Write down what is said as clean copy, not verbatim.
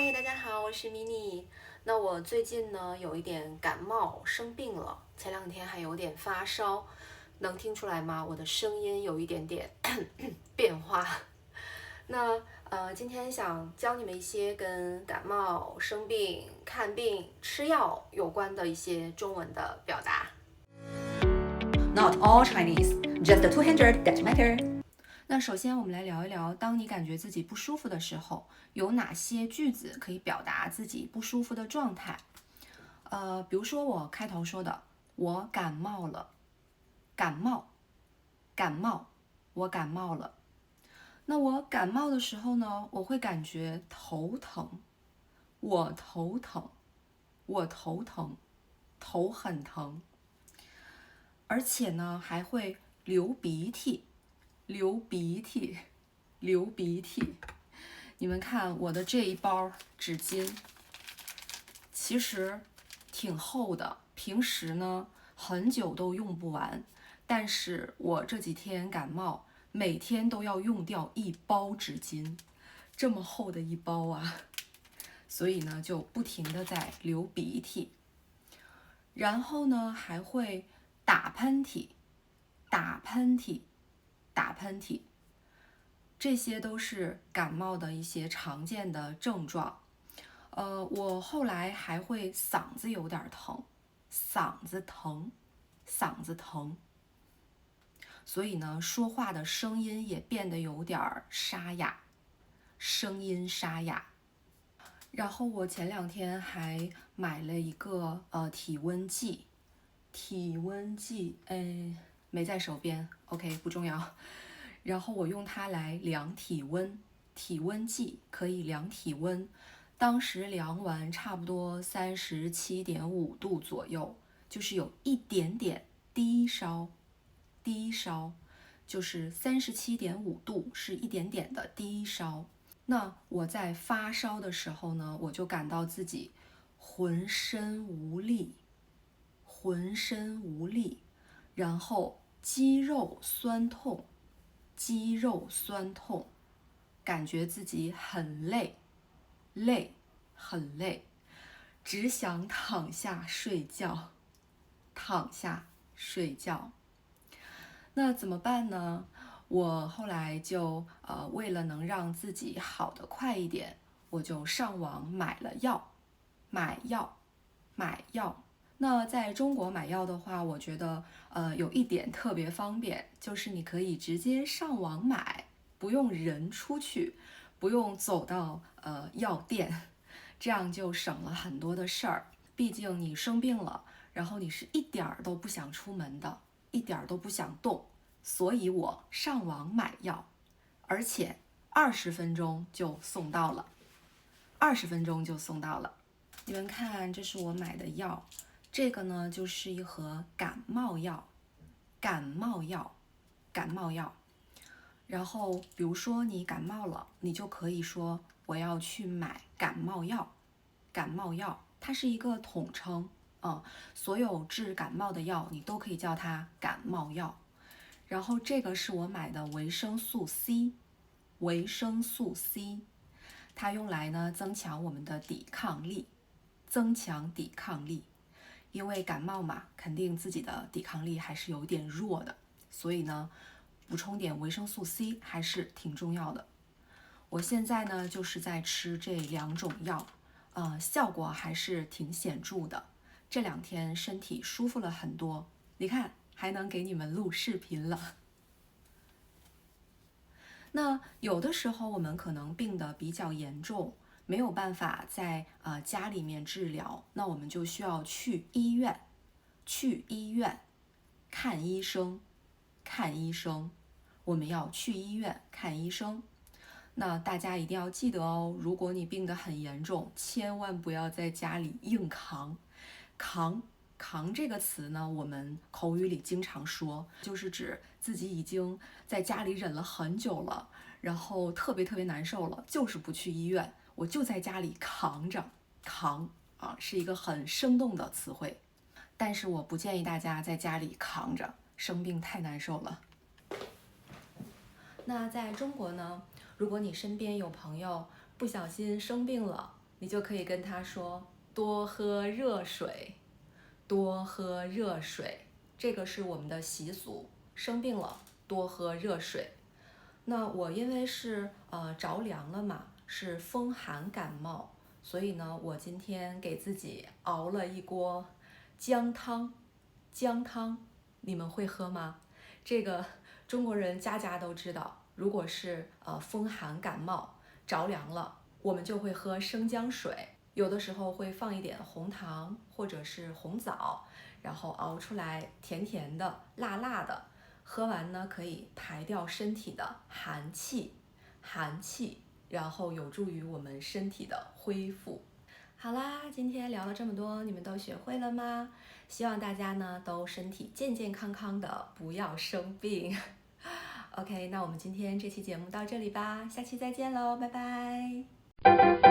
嗨，大家好，我是 mini。那我最近呢有一点感冒，生病了，前两天还有点发烧，能听出来吗？我的声音有一点点变化。那今天想教你们一些跟感冒、生病、看病、吃药有关的一些中文的表达。Not all Chinese, just the 200 that matter. 那首先我们来聊一聊，当你感觉自己不舒服的时候，有哪些句子可以表达自己不舒服的状态？比如说我开头说的，我感冒了，感冒，感冒，我感冒了。那我感冒的时候呢，我会感觉头疼，我头疼，我头疼，头很疼，而且呢还会流鼻涕，流鼻涕，流鼻涕。你们看我的这一包纸巾，其实挺厚的，平时呢很久都用不完，但是我这几天感冒，每天都要用掉一包纸巾，这么厚的一包啊，所以呢就不停的在流鼻涕，然后呢还会打喷嚏，打喷嚏，打喷嚏，这些都是感冒的一些常见的症状。我后来还会嗓子有点疼，嗓子疼，嗓子疼，所以呢，说话的声音也变得有点沙哑，声音沙哑。然后我前两天还买了一个体温计，体温计，没在手边，OK 不重要。然后我用它来量体温，体温计可以量体温。当时量完差不多37.5度左右，就是有一点点低烧，低烧就是37.5度是一点点的低烧。那我在发烧的时候呢，我就感到自己浑身无力，浑身无力，然后肌肉酸痛，肌肉酸痛，感觉自己很累，累，很累，只想躺下睡觉，躺下睡觉。那怎么办呢？我后来就为了能让自己好得快一点，我就上网买了药，买药，买药。那在中国买药的话，我觉得有一点特别方便，就是你可以直接上网买，不用人出去，不用走到药店，这样就省了很多的事儿。毕竟你生病了，然后你是一点儿都不想出门的，一点儿都不想动，所以我上网买药，而且20分钟就送到了，20分钟就送到了。你们看，这是我买的药，这个呢就是一盒感冒药，感冒药，感冒药。然后比如说你感冒了，你就可以说我要去买感冒药，感冒药，它是一个统称，所有治感冒的药你都可以叫它感冒药。然后这个是我买的维生素 C， 维生素 C， 它用来呢增强我们的抵抗力，增强抵抗力。因为感冒嘛，肯定自己的抵抗力还是有点弱的，所以呢，补充点维生素 C 还是挺重要的。我现在呢就是在吃这2种药，效果还是挺显著的。这2天身体舒服了很多，你看还能给你们录视频了。那有的时候我们可能病得比较严重，没有办法在家里面治疗，那我们就需要去医院，去医院看医生，看医生，我们要去医院看医生。那大家一定要记得哦，如果你病得很严重，千万不要在家里硬扛。扛这个词呢，我们口语里经常说，就是指自己已经在家里忍了很久了，然后特别特别难受了，就是不去医院，我就在家里扛着。扛啊，是一个很生动的词汇，但是我不建议大家在家里扛着，生病太难受了。那在中国呢，如果你身边有朋友不小心生病了，你就可以跟他说多喝热水，多喝热水。这个是我们的习俗，生病了多喝热水。那我因为是着凉了嘛，是风寒感冒，所以呢，我今天给自己熬了一锅姜汤。姜汤你们会喝吗？这个中国人家家都知道，如果是风寒感冒着凉了，我们就会喝生姜水，有的时候会放一点红糖或者是红枣，然后熬出来甜甜的、辣辣的，喝完呢可以排掉身体的寒气，然后有助于我们身体的恢复。好啦，今天聊了这么多，你们都学会了吗？希望大家呢都身体健健康康的，不要生病。OK，那我们今天这期节目到这里吧，下期再见喽，拜拜。